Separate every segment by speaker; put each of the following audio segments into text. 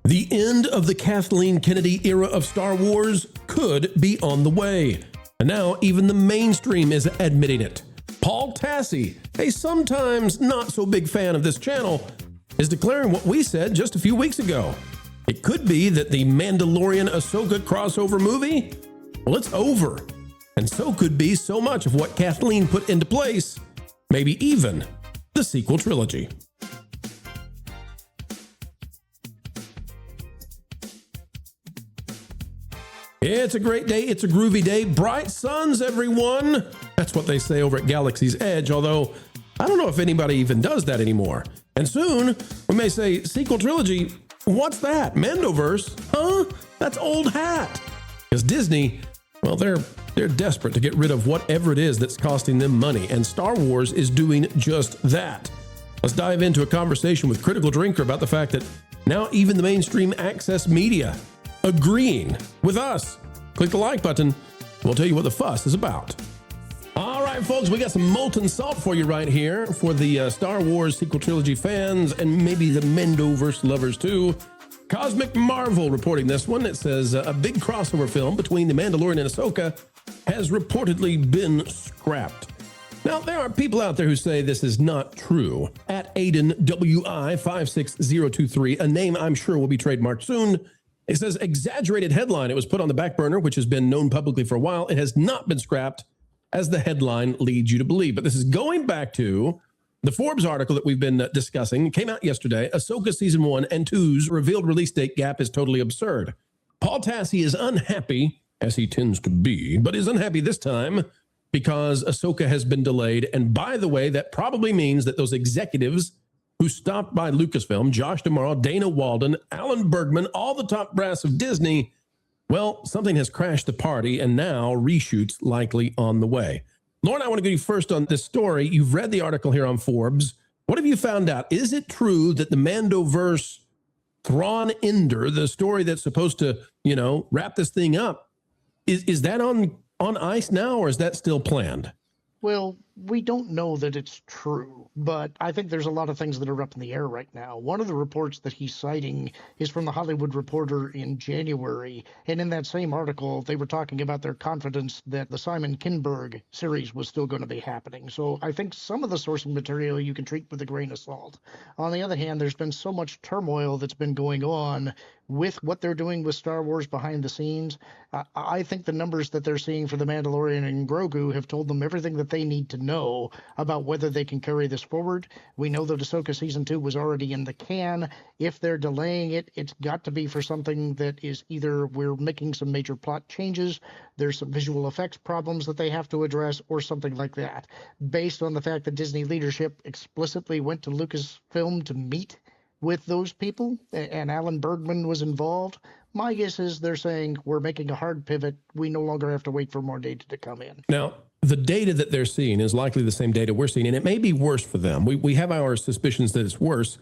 Speaker 1: The end of the Kathleen Kennedy era of Star Wars could be on the way. And now even the mainstream is admitting it. Paul Tassi, a sometimes not so big fan of this channel, is declaring what we said just a few weeks ago. It could be that the Mandalorian Ahsoka crossover movie, well, it's over. And so could be so much of what Kathleen put into place, maybe even the sequel trilogy. It's a great day. It's a groovy day. Bright suns, everyone. That's what they say over at Galaxy's Edge, although I don't know if anybody even does that anymore. And soon we may say sequel trilogy. What's that? Mandoverse? Huh? That's old hat. Because Disney, well, they're desperate to get rid of whatever it is that's costing them money, and Star Wars is doing just that. Let's dive into a conversation with Critical Drinker about the fact that now even the mainstream access media agreeing with us. Click the like button. We'll tell you what the fuss is about. All right, folks, we got some molten salt for you right here for the Star Wars sequel trilogy fans and maybe the Mandoverse lovers too. Cosmic Marvel reporting this one. It says a big crossover film between The Mandalorian and Ahsoka has reportedly been scrapped. Now, there are people out there who say this is not true. At Aiden WI56023, a name I'm sure will be trademarked soon, it says exaggerated headline. It was put on the back burner, which has been known publicly for a while. It has not been scrapped, as the headline leads you to believe. But this is going back to the Forbes article that we've been discussing. It came out yesterday. Ahsoka Season 1 and 2's revealed release date gap is totally absurd. Paul Tassi is unhappy, as he tends to be, but is unhappy this time because Ahsoka has been delayed. And by the way, that probably means that those executives who stopped by Lucasfilm, Josh D'Amaro, Dana Walden, Alan Bergman, all the top brass of Disney, well, something has crashed the party, and now reshoots likely on the way. Lauren, I want to go to you first on this story. You've read the article here on Forbes. What have you found out? Is it true that the Mandoverse Thrawn Ender, the story that's supposed to, wrap this thing up, is that on ice now, or is that still planned?
Speaker 2: Well, we don't know that it's true, but I think there's a lot of things that are up in the air right now. One of the reports that he's citing is from the Hollywood Reporter in January, and in that same article, they were talking about their confidence that the Simon Kinberg series was still going to be happening. So I think some of the sourcing material you can treat with a grain of salt. On the other hand, there's been so much turmoil that's been going on with what they're doing with Star Wars behind the scenes. I think the numbers that they're seeing for The Mandalorian and Grogu have told them everything that they need to know about whether they can carry this forward. We know that Ahsoka Season 2 was already in the can. If they're delaying it, it's got to be for something that is either we're making some major plot changes, there's some visual effects problems that they have to address, or something like that. Based on the fact that Disney leadership explicitly went to Lucasfilm to meet with those people, and Alan Bergman was involved, my guess is they're saying we're making a hard pivot. We no longer have to wait for more data to come in.
Speaker 1: Now, the data that they're seeing is likely the same data we're seeing, and it may be worse for them. We have our suspicions that it's worse.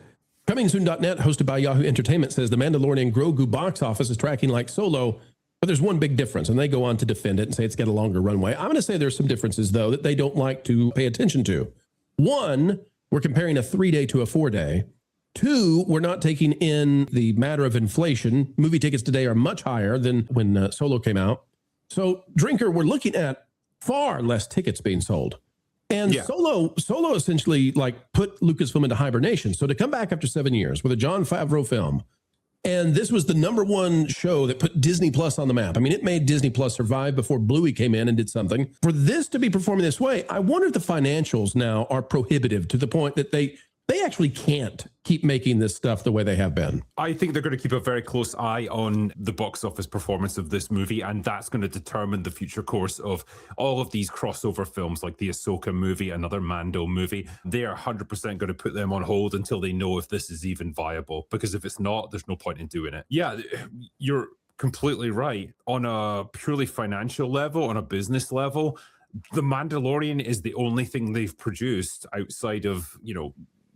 Speaker 1: ComingSoon.net, hosted by Yahoo Entertainment, says The Mandalorian Grogu box office is tracking like Solo, but there's one big difference, and they go on to defend it and say it's got a longer runway. I'm going to say there's some differences, though, that they don't like to pay attention to. One, we're comparing a 3-day to a 4-day. Two, we're not taking in the matter of inflation. Movie tickets today are much higher than when Solo came out. So, Drinker, we're looking at far less tickets being sold. And Solo essentially put Lucasfilm into hibernation. So to come back after 7 years with a Jon Favreau film, and this was the #1 show that put Disney Plus on the map. I mean, it made Disney Plus survive before Bluey came in and did something. For this to be performing this way, I wonder if the financials now are prohibitive to the point that they actually can't keep making this stuff the way they have been.
Speaker 3: I think they're going to keep a very close eye on the box office performance of this movie, and that's going to determine the future course of all of these crossover films like the Ahsoka movie, another Mando movie. They are 100% going to put them on hold until they know if this is even viable, because if it's not, there's no point in doing it. Yeah, you're completely right. On a purely financial level, on a business level, The Mandalorian is the only thing they've produced outside of,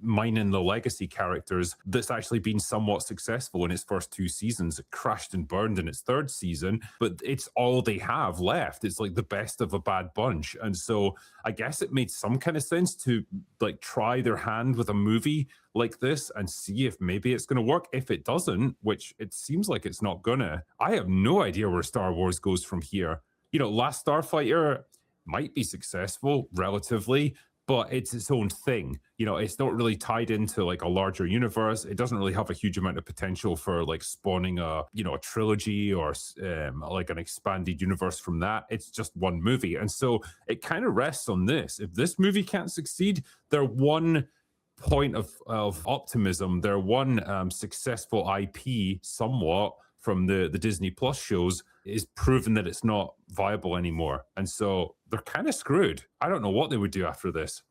Speaker 3: mining the legacy characters that's actually been somewhat successful in its first 2 seasons. It crashed and burned in its 3rd season, but it's all they have left. It's like the best of a bad bunch. And so I guess it made some kind of sense to like try their hand with a movie like this and see if maybe it's going to work. If it doesn't, which it seems like it's not gonna, I have no idea where Star Wars goes from here. You know, Last Starfighter might be successful relatively, but it's its own thing. You know, it's not really tied into like a larger universe. It doesn't really have a huge amount of potential for like spawning a, you know, a trilogy or like an expanded universe from that. It's just one movie. And so it kind of rests on this. If this movie can't succeed, their one point of optimism, their one successful IP somewhat from the Disney Plus shows is proven that it's not viable anymore. And so they're kind of screwed. I don't know what they would do after this.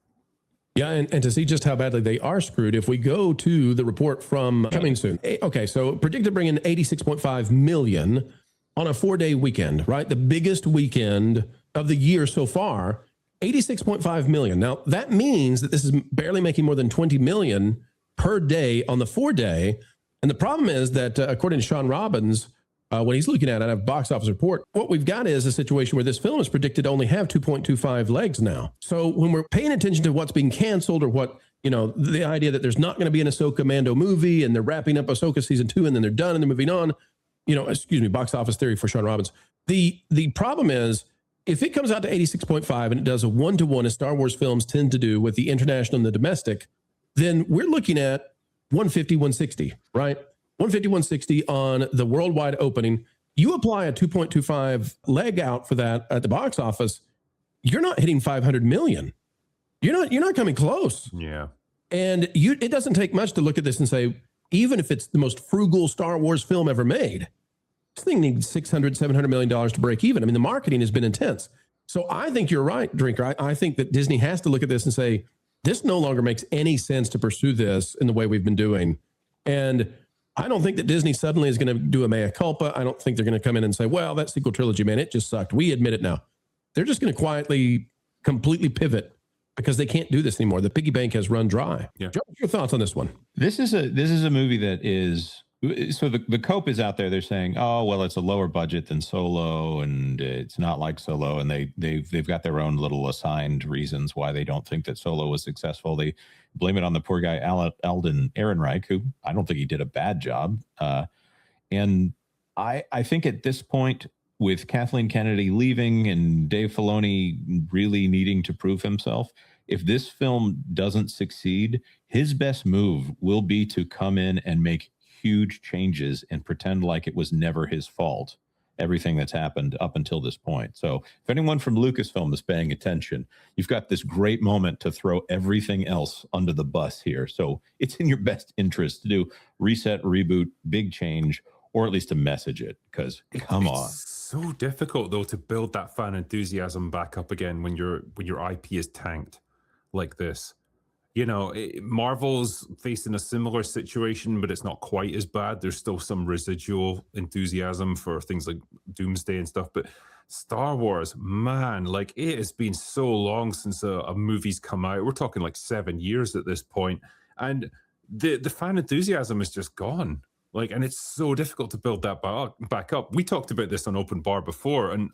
Speaker 1: Yeah, and to see just how badly they are screwed, if we go to the report from coming soon. Okay, so predicted to bring in 86.5 million on a 4-day weekend, right? The biggest weekend of the year so far, 86.5 million. Now, that means that this is barely making more than 20 million per day on the 4-day. And the problem is that according to Sean Robbins, when he's looking at it, a box office report, what we've got is a situation where this film is predicted to only have 2.25 legs now. So when we're paying attention to what's being canceled or what, you know, the idea that there's not going to be an Ahsoka Mando movie and they're wrapping up Ahsoka season 2 and then they're done and they're moving on, you know, excuse me, box office theory for Sean Robbins. The problem is if it comes out to 86.5 and it does a 1-to-1 as Star Wars films tend to do with the international and the domestic, then we're looking at 150, 160, right? 150, 160 on the worldwide opening. You apply a 2.25 leg out for that at the box office, you're not hitting 500 million. You're not coming close.
Speaker 3: Yeah.
Speaker 1: And it doesn't take much to look at this and say, even if it's the most frugal Star Wars film ever made, this thing needs $600, $700 million to break even. I mean, the marketing has been intense. So I think you're right, Drinker. I think that Disney has to look at this and say, this no longer makes any sense to pursue this in the way we've been doing. And I don't think that Disney suddenly is going to do a mea culpa. I don't think they're going to come in and say, well, that sequel trilogy, man, it just sucked. We admit it now. They're just going to quietly, completely pivot because they can't do this anymore. The piggy bank has run dry.
Speaker 3: Yeah.
Speaker 1: Joe, what's your thoughts on this one?
Speaker 4: This is a movie that is, so the cope is out there. They're saying, oh, well, it's a lower budget than Solo and it's not like Solo. And they've got their own little assigned reasons why they don't think that Solo was successful. They blame it on the poor guy, Alden Ehrenreich, who I don't think he did a bad job. And I think at this point, with Kathleen Kennedy leaving and Dave Filoni really needing to prove himself, if this film doesn't succeed, his best move will be to come in and make huge changes and pretend like it was never his fault, everything that's happened up until this point. So if anyone from Lucasfilm is paying attention, you've got this great moment to throw everything else under the bus here. So it's in your best interest to do reset, reboot, big change, or at least to message it, because come on.
Speaker 3: It's so difficult though to build that fan enthusiasm back up again when your IP is tanked like this. You know, Marvel's facing a similar situation, but it's not quite as bad. There's still some residual enthusiasm for things like Doomsday and stuff. But Star Wars, man, like it has been so long since a movie's come out. We're talking like 7 years at this point. And the fan enthusiasm is just gone. Like, and it's so difficult to build that back up. We talked about this on Open Bar before, and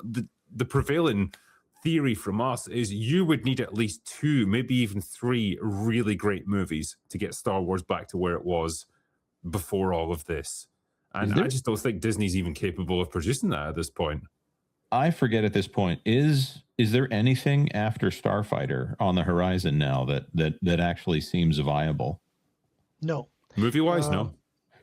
Speaker 3: the prevailing theory from us is you would need at least 2, maybe even 3 really great movies to get Star Wars back to where it was before all of this. And I just don't think Disney's even capable of producing that at this point.
Speaker 4: I forget at this point, is there anything after Starfighter on the horizon now that actually seems viable?
Speaker 2: No.
Speaker 3: Movie-wise, no.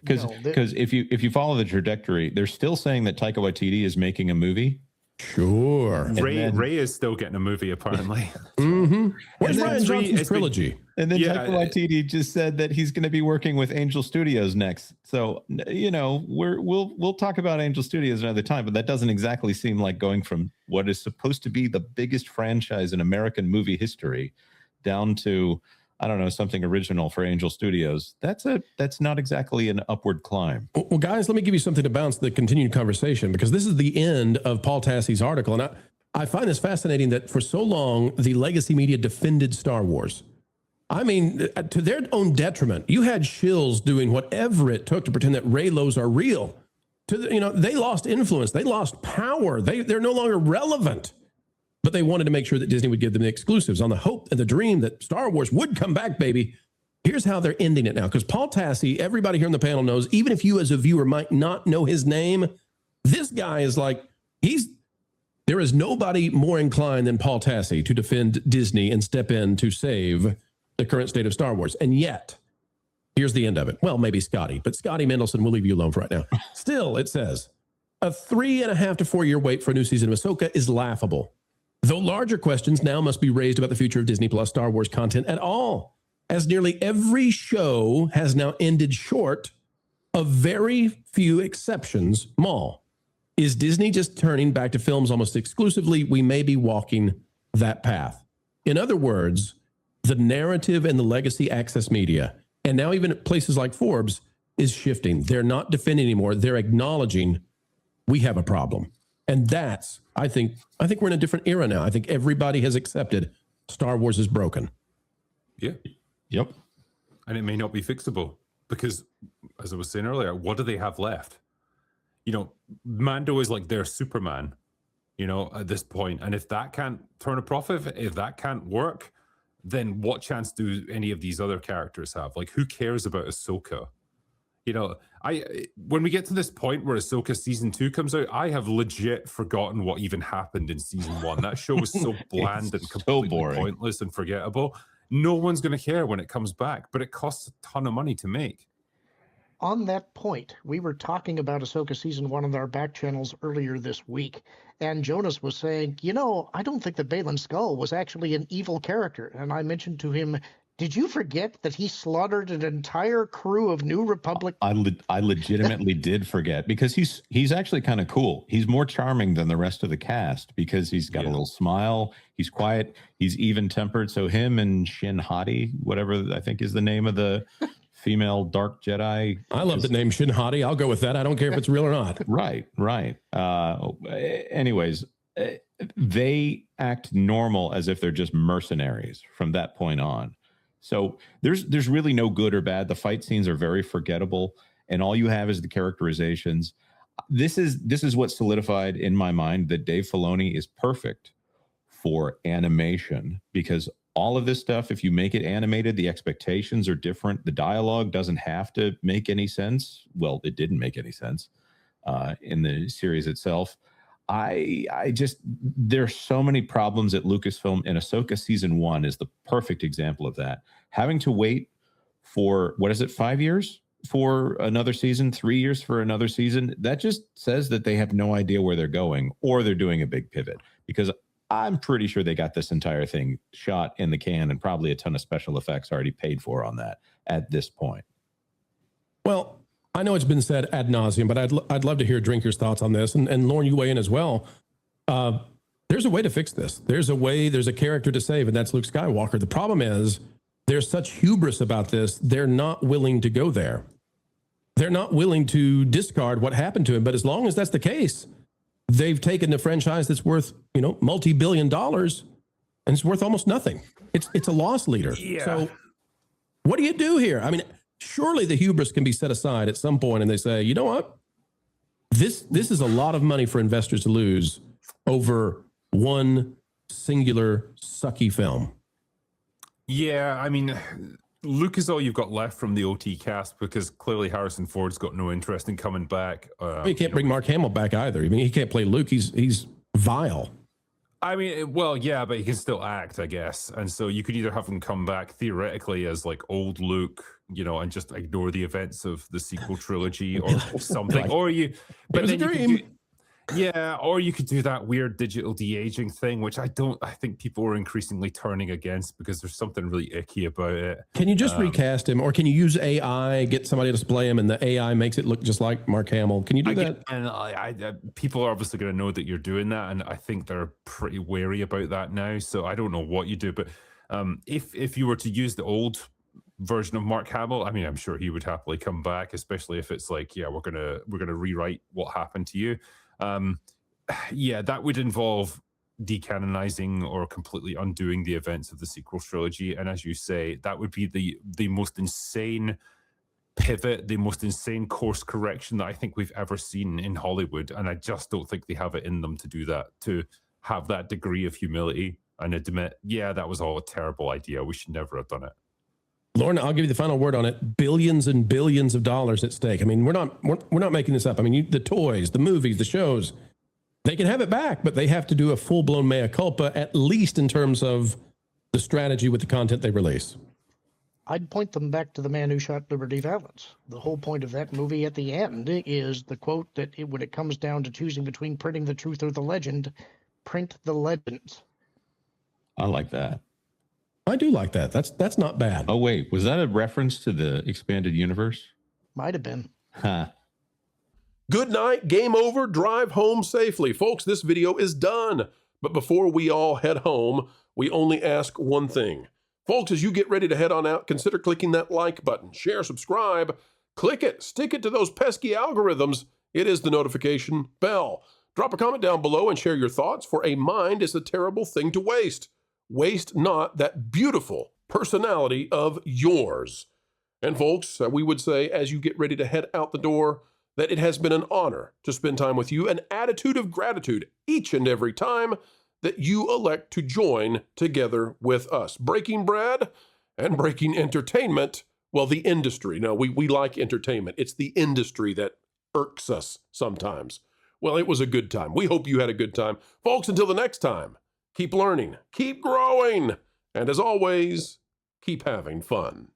Speaker 4: Because if you follow the trajectory, they're still saying that Taika Waititi is making a movie.
Speaker 1: Sure.
Speaker 3: Ray is still getting a movie, apparently.
Speaker 1: Mm-hmm. Where's Rian Johnson's trilogy?
Speaker 4: And then Taika Waititi just said that he's going to be working with Angel Studios next. So, you know, we'll talk about Angel Studios another time, but that doesn't exactly seem like going from what is supposed to be the biggest franchise in American movie history down to, I don't know, something original for Angel Studios. That's not exactly an upward climb.
Speaker 1: Well, guys, let me give you something to bounce the continued conversation, because this is the end of Paul Tassie's article. And I find this fascinating that for so long, the legacy media defended Star Wars. I mean, to their own detriment. You had shills doing whatever it took to pretend that Reylos are real. They lost influence. They lost power. They're no longer relevant. But they wanted to make sure that Disney would give them the exclusives on the hope and the dream that Star Wars would come back, baby. Here's how they're ending it now. Because Paul Tassi, everybody here on the panel knows, even if you as a viewer might not know his name, this guy is like, there is nobody more inclined than Paul Tassi to defend Disney and step in to save the current state of Star Wars. And yet, here's the end of it. Well, maybe Scotty, but Scotty Mendelson, we'll leave you alone for right now. Still, it says, a 3.5 to 4 year wait for a new season of Ahsoka is laughable. Though larger questions now must be raised about the future of Disney Plus Star Wars content at all, as nearly every show has now ended short of very few exceptions. Maul, is Disney just turning back to films almost exclusively? We may be walking that path. In other words, the narrative and the legacy access media, and now even places like Forbes, is shifting. They're not defending anymore. They're acknowledging we have a problem. And that's, I think we're in a different era now. I think everybody has accepted Star Wars is broken.
Speaker 3: Yeah.
Speaker 4: Yep.
Speaker 3: And it may not be fixable because, as I was saying earlier, what do they have left? Mando is like their Superman, at this point. And if that can't turn a profit, if that can't work, then what chance do any of these other characters have? Like, who cares about Ahsoka? When we get to this point where Ahsoka season 2 comes out, I have legit forgotten what even happened in season 1. That show was so bland and completely pointless and forgettable. No one's going to care when it comes back, but it costs a ton of money to make.
Speaker 2: On that point, we were talking about Ahsoka season 1 on our back channels earlier this week, and Jonas was saying, I don't think that Baylan Skoll was actually an evil character. And I mentioned to him, did you forget that he slaughtered an entire crew of New Republic?
Speaker 4: I legitimately did forget, because he's actually kind of cool. He's more charming than the rest of the cast because he's got a little smile. He's quiet. He's even-tempered. So him and Shin Hati, whatever I think is the name of the female dark Jedi.
Speaker 1: I love the name Shin Hati. I'll go with that. I don't care if it's real or not.
Speaker 4: Right. Anyways, they act normal as if they're just mercenaries from that point on. So there's really no good or bad. The fight scenes are very forgettable, and all you have is the characterizations. This is what solidified in my mind that Dave Filoni is perfect for animation, because all of this stuff, if you make it animated, the expectations are different. The dialogue doesn't have to make any sense. Well, it didn't make any sense in the series itself. There's so many problems at Lucasfilm, and Ahsoka season 1 is the perfect example of that. Having to wait for, 5 years for another season, 3 years for another season, that just says that they have no idea where they're going, or they're doing a big pivot, because I'm pretty sure they got this entire thing shot in the can and probably a ton of special effects already paid for on that at this point.
Speaker 1: Well, I know it's been said ad nauseum, but I'd love to hear Drinker's thoughts on this. And Lauren, you weigh in as well. There's a way to fix this. There's a character to save, and that's Luke Skywalker. The problem is there's such hubris about this. They're not willing to go there. They're not willing to discard what happened to him. But as long as that's the case, they've taken the franchise that's worth, multi-billion dollars, and it's worth almost nothing. It's a loss leader.
Speaker 3: Yeah.
Speaker 1: So what do you do here? I mean, surely the hubris can be set aside at some point, and they say, you know what? This is a lot of money for investors to lose over one singular sucky film.
Speaker 3: Yeah, I mean, Luke is all you've got left from the OT cast, because clearly Harrison Ford's got no interest in coming back.
Speaker 1: He can't bring Mark Hamill back either. I mean, he can't play Luke. He's vile.
Speaker 3: I mean, well, yeah, but he can still act, I guess. And so you could either have him come back theoretically as like old Luke, and just ignore the events of the sequel trilogy or something.
Speaker 1: Right.
Speaker 3: Or you, but
Speaker 1: it was
Speaker 3: then
Speaker 1: a
Speaker 3: you
Speaker 1: dream.
Speaker 3: or you could do that weird digital de-aging thing, which I think people are increasingly turning against because there's something really icky about it.
Speaker 1: Can you just recast him, or can you use AI, get somebody to display him, and the AI makes it look just like Mark Hamill? Can you do that?
Speaker 3: And people are obviously going to know that you're doing that, and I think they're pretty wary about that now. So I don't know what you do, but if you were to use the old version of Mark Hamill, I mean, I'm sure he would happily come back, especially if it's like, yeah, we're gonna rewrite what happened to you. Yeah, that would involve decanonizing or completely undoing the events of the sequel trilogy. And as you say, that would be the most insane pivot, the most insane course correction that I think we've ever seen in Hollywood. And I just don't think they have it in them to do that, to have that degree of humility and admit, yeah, that was all a terrible idea. We should never have done it.
Speaker 1: Lorna, I'll give you the final word on it. Billions and billions of dollars at stake. I mean, we're not making this up. I mean, the toys, the movies, the shows, they can have it back, but they have to do a full-blown mea culpa, at least in terms of the strategy with the content they release.
Speaker 2: I'd point them back to The Man Who Shot Liberty Valance. The whole point of that movie at the end is the quote that when it comes down to choosing between printing the truth or the legend, print the legends.
Speaker 4: I like that.
Speaker 1: I do like that. That's not bad.
Speaker 4: Oh, wait. Was that a reference to the expanded universe?
Speaker 2: Might have been.
Speaker 4: Huh.
Speaker 1: Good night, game over, drive home safely. Folks, this video is done. But before we all head home, we only ask one thing. Folks, as you get ready to head on out, consider clicking that like button, share, subscribe, click it, stick it to those pesky algorithms. It is the notification bell. Drop a comment down below and share your thoughts, for a mind is a terrible thing to waste. Waste not that beautiful personality of yours. And folks, we would say as you get ready to head out the door, that it has been an honor to spend time with you, an attitude of gratitude each and every time that you elect to join together with us. Breaking bread and breaking entertainment, well, the industry. No, we like entertainment. It's the industry that irks us sometimes. Well, it was a good time. We hope you had a good time. Folks, until the next time, keep learning, keep growing, and as always, keep having fun.